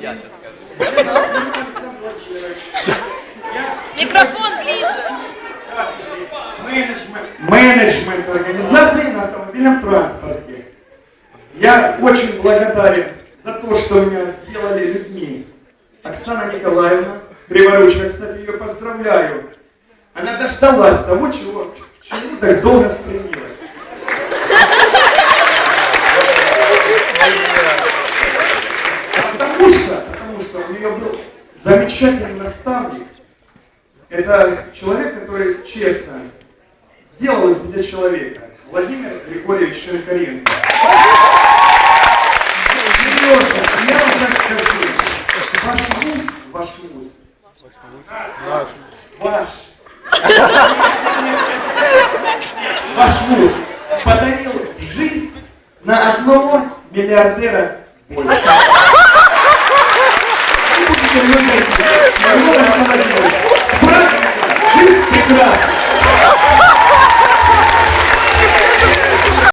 Я сейчас скажу. Микрофон ближе. Менеджмент организации на автомобильном транспорте. Я очень благодарен за то, что меня сделали людьми. Оксана Николаевна Криворучка, кстати, ее поздравляю. Она дождалась того, к чему так долго стремилась. Потому что у нее был замечательный наставник. Это человек, который честно сделал из меня человека. Владимир Григорьевич Шинкаренко. Серьезно, я вам так скажу. Ваш вуз. Ваш вуз подарил жизнь на одного миллиардера больше. Вы будете много